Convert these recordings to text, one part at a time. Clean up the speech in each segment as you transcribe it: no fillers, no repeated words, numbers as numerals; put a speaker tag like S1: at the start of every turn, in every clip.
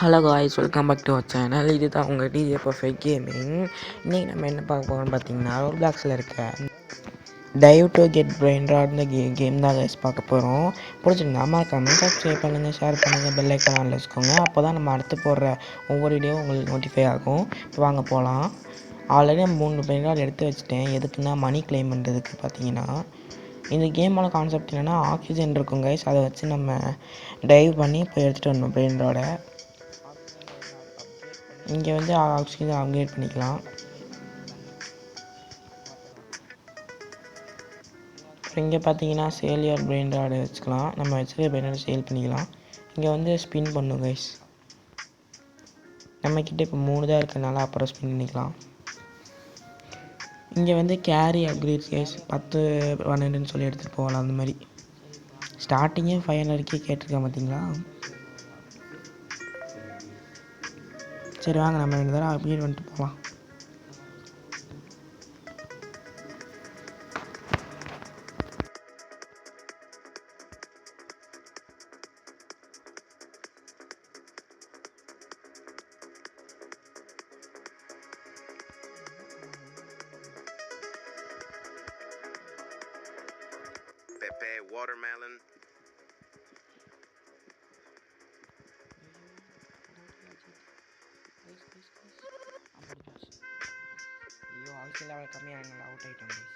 S1: Hello guys, welcome back to our channel. இது தான் உங்கள் டிஜே பர்ஃபெக்ட் கேமிங். இன்றைக்கி நம்ம என்ன பார்க்க போகிறோம்னு பார்த்தீங்கன்னா, ரோப்ளாக்ஸில் இருக்க டைவ் டு கெட் பிரெயின் ராட்னு கேம் தான் கைஸ் பார்க்க போகிறோம். பிடிச்சிருந்தா மறக்காமல் சப்ஸ்கிரைப் பண்ணுங்கள், ஷேர் பண்ணுங்கள், பெல் ஐக்கான் ஆன்ல வச்சுக்கோங்க. அப்போ தான் நம்ம அடுத்து போடுற ஒவ்வொரு வீடியோவும் உங்களுக்கு நோட்டிஃபை ஆகும். இப்போ வாங்க போகலாம். ஆல்ரெடி நம்ம 3 பிரெயின் ராட் எடுத்து வச்சுட்டேன். எதுக்குன்னா மணி கிளைம் பண்ணுறதுக்கு. பார்த்தீங்கன்னா இந்த கேமோட கான்செப்ட் என்னென்னா, ஆக்சிஜன் இருக்கும் கைஸ், அதை வச்சு நம்ம டைவ் பண்ணி இப்போ எடுத்துகிட்டு வரணும் பிரெயின் ராடை. இங்கே வந்து ஆக்சிஜன் அப்கிரேட் பண்ணிக்கலாம். அப்புறம் இங்கே பார்த்தீங்கன்னா சேலியர் பிரெயின் ராடை வச்சுக்கலாம். நம்ம வச்சுருக்க பிரெயின் ராடை சேல் பண்ணிக்கலாம். இங்கே வந்து ஸ்பின் பண்ணும் கைஸ். நம்மக்கிட்ட இப்போ 3 தான் இருக்கிறதுனால அப்புறம் ஸ்பின் பண்ணிக்கலாம். இங்கே வந்து கேரி அப்கிரேட் கைஸ், 10 12ன்னு சொல்லி எடுத்துகிட்டு போகலாம். அந்த மாதிரி ஸ்டார்டிங்கே 500 கேட்டிருக்கேன் பார்த்தீங்களா. சரி வாங்க, நம்ம 2 தடவை அப்கிரேட் பண்ணிட்டு போகலாம்.
S2: Pepe watermelon.
S1: ஐயோ, ஆக்சிஜன் லெவல் கம்மியாக அவுட் ஆகிட்டோம் கைஸ்.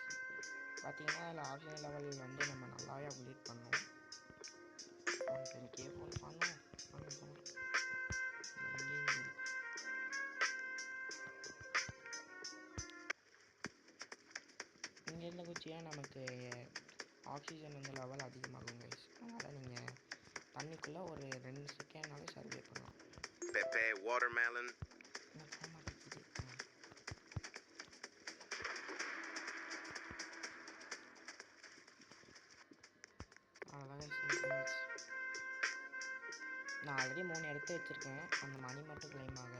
S1: பார்த்தீங்கன்னா அதில் ஆக்சிஜன் லெவல் வந்து நம்ம நல்லாவே அப்கிரேட் பண்ணோம். 110K ஃபோன் பண்ணோம். இங்கே இருந்த குச்சியா நமக்கு ஆக்சிஜன் வந்து லெவல் அதிகமாகும் கைஸ். அதனால் நீங்கள் தண்ணிக்குள்ளே ஒரு 2 செகண்ட்னாலே சர்வே பண்ணலாம்.
S2: Pepe watermelon. நான் ஆல்ரெடி 3 எடுத்து வச்சுருக்கேன். அந்த மணி மட்டும் கிளைம் ஆக.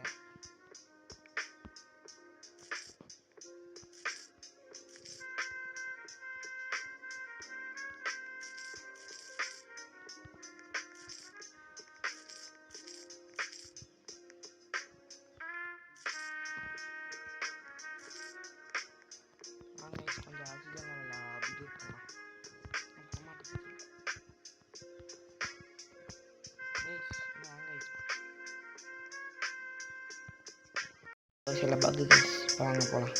S2: வாங்க கொஞ்சம் ஆக்சிஜன் லெவல் அப்டேட் பண்ணலாம். ஒரு சில பக்கு கைஸ். வாங்க போகலாம்,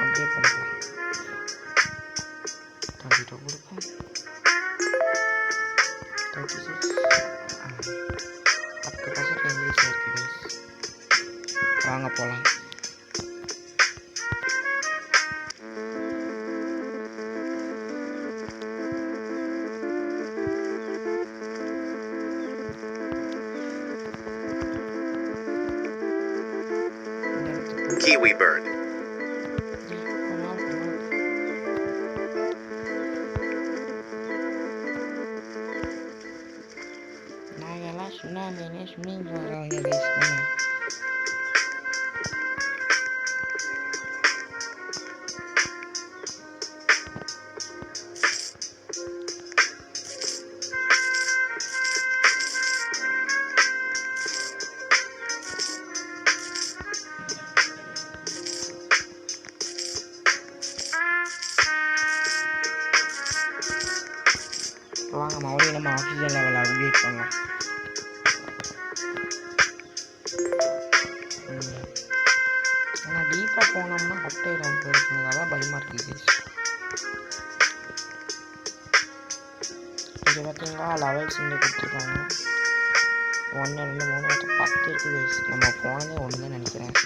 S2: அப்டேட் பண்ணிக்கலாம். 32 கொடுப்போம். 36 10% இங்கிலீஷில் இருக்குது கைஸ். வாங்க போகலாம். Kiwi bird.
S1: நாங்கெல்லாம் சுனாமினே ஸ்விம்மிங் போகிறவங்க கைஸ். வாங்க மறுபடியும் நம்ம ஆக்சிஜன் லெவல் அப்டேட் பண்ணலாம். ஆனால் டீப்பாக போனோம்னா கட் ஆயிடும் போயிருக்குங்க. அதான் பயமாக இருக்குது கைஸ். இது பார்த்தீங்களா லெவல்ஸ் இங்கே கொடுத்துருக்காங்க. 1 2 3 10 இருக்குது கைஸ். நம்ம போனதே 1 தான் நினைக்கிறேன்.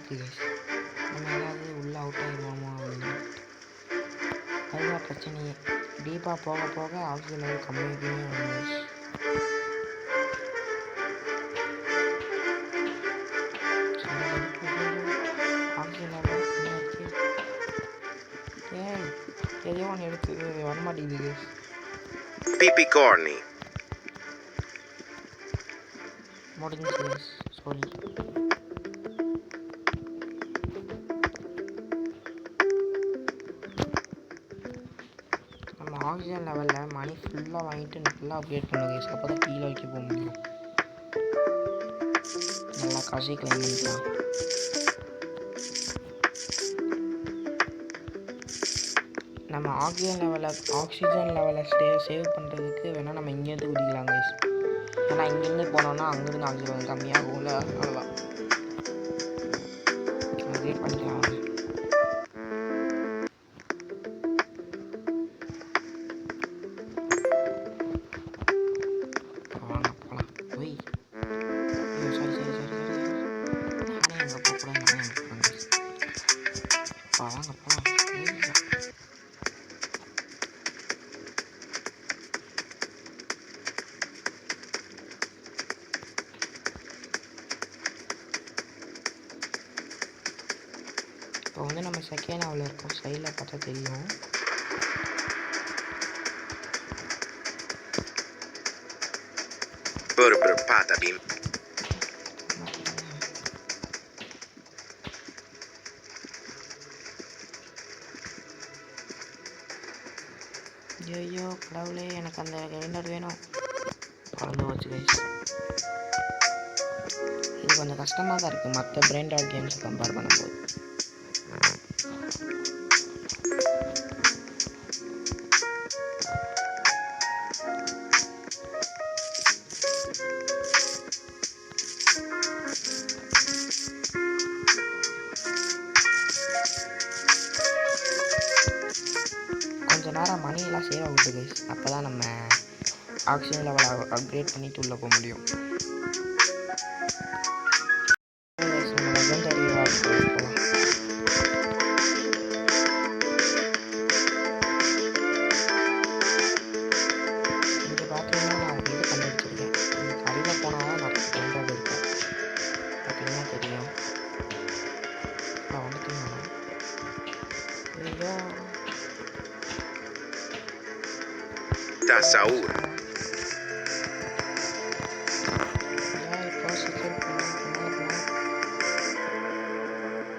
S2: இருக்குது கைஸ். நம்ம ஏதாவது உள்ளே அவுட் ஆகிடுவோமோ அப்படின்னு அதுதான் பிரச்சனையே. டீப்பாக போக போக ஆக்சிஜன் லெவல் கம்மியாகியுமே வரும் கைஸ். Oxygen level கம்மியாச்சு. ஏன் எதையோ ஒன்று எடுத்து வரமாட்டேங்குது கைஸ்.
S3: Pipi corny.
S2: முடிஞ்சிச்சு கைஸ். சாரி. நம்ம ஆக்சிஜன் லெவலில் மணி ஃபுல்லாக வாங்கிட்டு நல்லா அப்டேட் பண்ணுங்க கைஸ். அப்போ தான் கீழே வைக்க போக முடியும். நல்லா காசு கிளைம் பண்ணிக்கலாம். நம்ம ஆக்சிஜன் லெவலை சேவ் பண்ணுறதுக்கு வேணால் நம்ம இங்கேருந்து குதிக்கலாம் கைஸ். ஏன்னா இங்கேருந்து போனோன்னா அங்கேருந்து ஆக்சிஜன் லெவல் கம்மியாகும்ல, அவ்வளோதான். அதே பண்ணிக்கலாம். வாங்க போகலாம். ஒய் சரி நானே அங்கே போகக்கூடாது. வாங்க போகலாம். இப்போ வந்து நம்ம செகண்ட் லெவலில் இருக்கோம். சைடில் பார்த்தா தெரியும்.
S3: Patapim.
S2: ஐயோ கடவுளே, எனக்கு அந்த கிரைண்டர் வேணும். குழந்தை வச்சு கைஸ். இது கொஞ்சம் கஷ்டமாக தான் இருக்குது மற்ற பிரெயின் ராட் கேம்ஸை கம்பேர் பண்ணும்போது. கொஞ்ச நேரம் மணியெல்லாம் சேவ் ஆகுது கைஸ். அப்போ தான் நம்ம ஆக்சிஜன் லெவலை அப்கிரேட் பண்ணிட்டு உள்ளே போக முடியும். இங்கே பார்த்தீங்கன்னா நான் இது கண்டுபிடிச்சிருக்கேன். இந்த கடையில் போனால் தான் நிறைய கிரைண்டர் இருக்கும். பார்த்தீங்கன்னா தெரியும். நான் வந்துட்டீங்கன்னா ஐயோ
S3: Da Saur.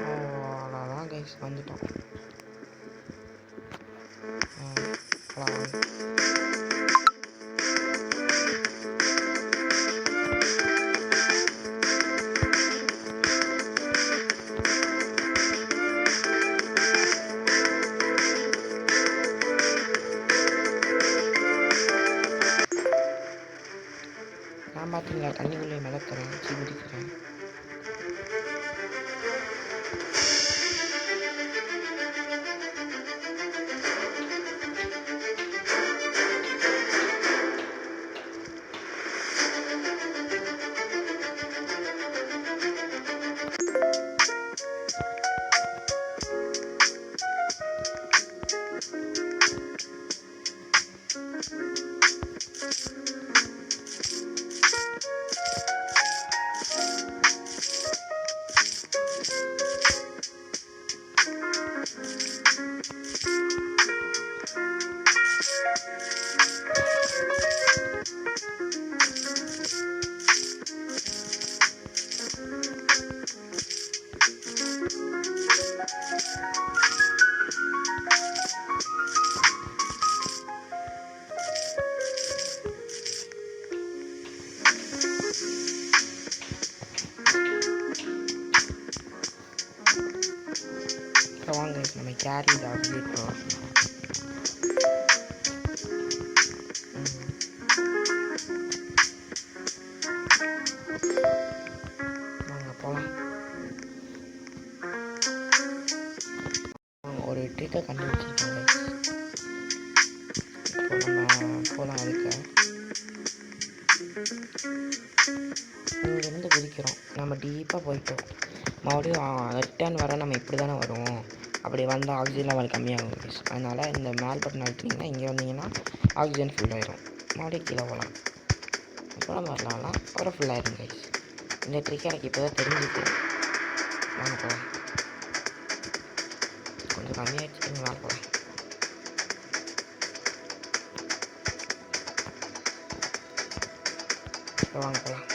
S2: அவ்வளோதான் கைஸ், வந்துட்டோம். நான் பார்த்தீங்களா தண்ணிக்குள்ளே மிதக்கிறேன், குதிக்கிறேன். இப்போ வாங்க நம்ம கேரி இதை அப்டேட் பண்ணலாம். வாங்க போகலாம். ஒரு ட்ரிக்கை கண்டுபிடிச்சிருக்காங்க. இப்போ நம்ம போகலாம். அதுக்கு இங்கேருந்து குதிக்க நிற்கிறோம். நம்ம டீப்பாக போயிட்டோம். மறுபடியும் ரிட்டர்ன் வர நம்ம இப்படி தானே வருவோம். அப்படி வந்தால் ஆக்சிஜன் லெவல் கம்மியாகும் கைஸ். அதனால் இந்த மேல் பட்டன் அழுத்தினீங்கன்னா இங்கே வந்தீங்கன்னா ஆக்சிஜன் ஃபுல் ஆயிரும். மறுபடியும் கீழே போகலாம். அப்புறம் வரலாம். அப்புறம் ஃபுல்லாகிடும் கைஸ். இந்த ட்ரிக் எனக்கு இப்போ தான் தெரிஞ்சுது. வாங்க போகலாம். கொஞ்சம் கம்மியாகிடுச்சு. மேலே போகலாம். வாங்க போகலாம்.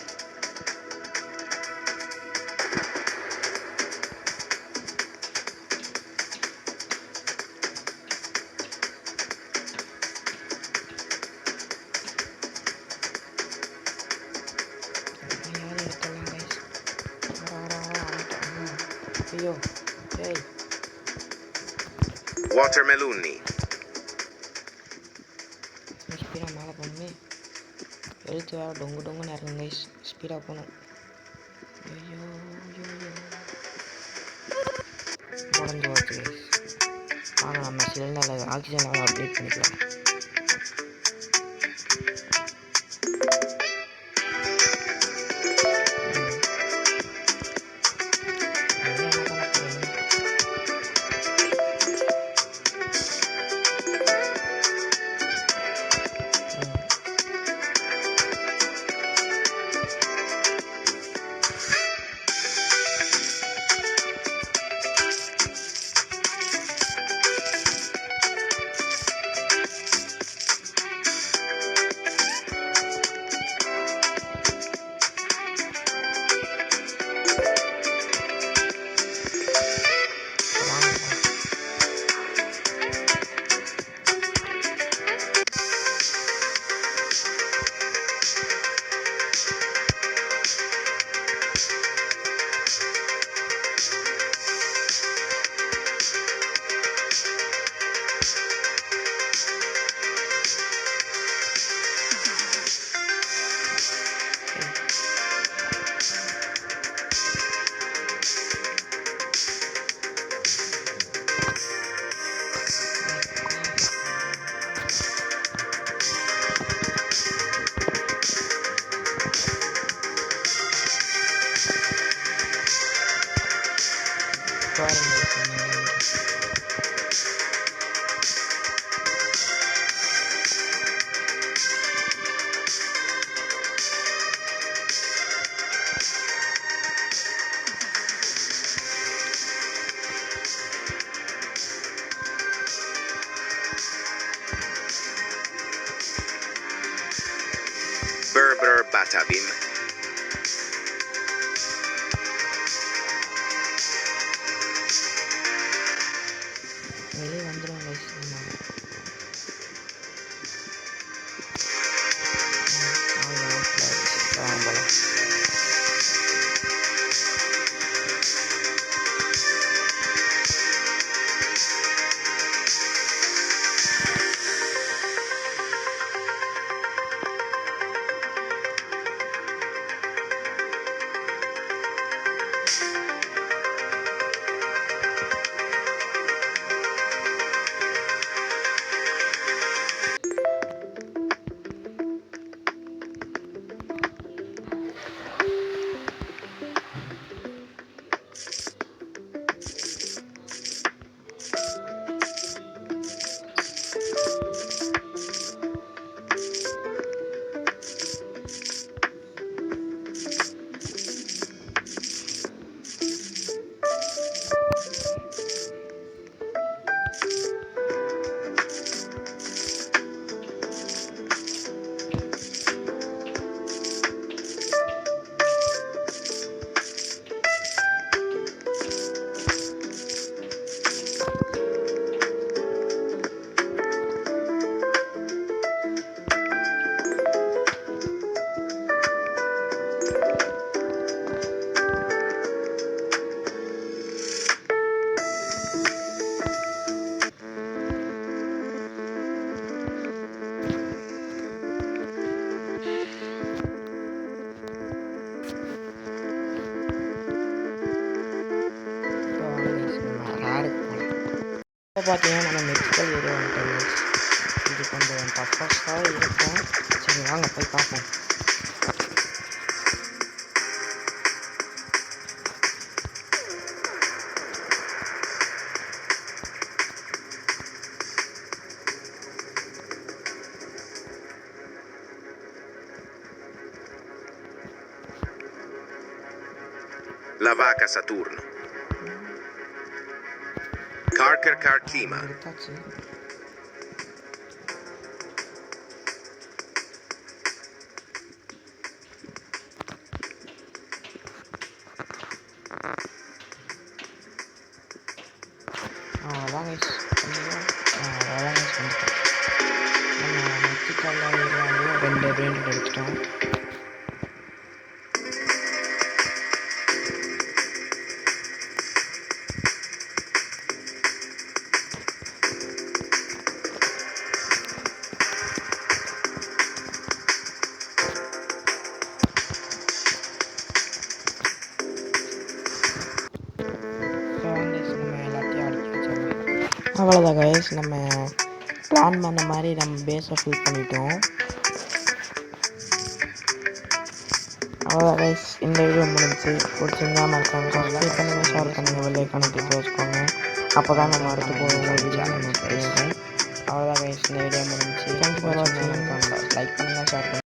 S2: ஐயோ ஏய்
S3: Watermeloni.
S2: ஸ்பீடாக மேலே போகணுமே. எழுத்து வேறு டொங்குன்னு இறங்குங்க கைஸ். ஸ்பீடாக போகணும். ஐயோ உடஞ்சி போச்சு கைஸ். வாங்க நம்ம சிலிண்டரில் ஆக்சிஜன் லெவல் அப்டேட் பண்ணிக்கலாம்.
S3: Berber Batabim.
S2: வெளியே வந்துடும் கைஸ். இப்போ பார்த்தீங்கன்னா நம்ம மெடிக்கல் ஏரியா வந்துட்டோம். இது கொஞ்சம் டஃபஸ்ட்டாக இருக்கும். சரி வாங்க போய் பார்ப்போம்.
S3: La vaca Saturno. Karker Karkima.
S2: எடுத்தாச்சு. அவ்வளோதான் கைஸ். அவ்வளோதான் கைஸ் வந்துட்டோம். நம்ம மெக்சிகோவில் ஏரியாவிலையும் 2 பிரெயின் ராட் எடுத்துட்டோம். அவ்வளோதான் கைஸ், நம்ம பிளான் பண்ண மாதிரி நம்ம பேஸை ஃபில் பண்ணிட்டோம். அவ்வளோதான் கைஸ், இந்த வீடியோ முடிஞ்சு. பிடிச்சிருந்தா மறக்காம சப்ஸ்கிரைப் பண்ணுங்கள், ஷேர் பண்ணுங்கள், பெல் ஐக்கானை கிளிக் வச்சுக்கோங்க. அப்போ தான் நம்ம அடுத்து போகிற வீடியோ நமக்கு தெரியும். அவ்வளோதான் கைஸ், இந்த வீடியோ முடிஞ்சு. தேங்க்யூ ஃபார் வாட்சிங். லைக் பண்ணுங்கள், ஷேர் பண்ணுங்கள்.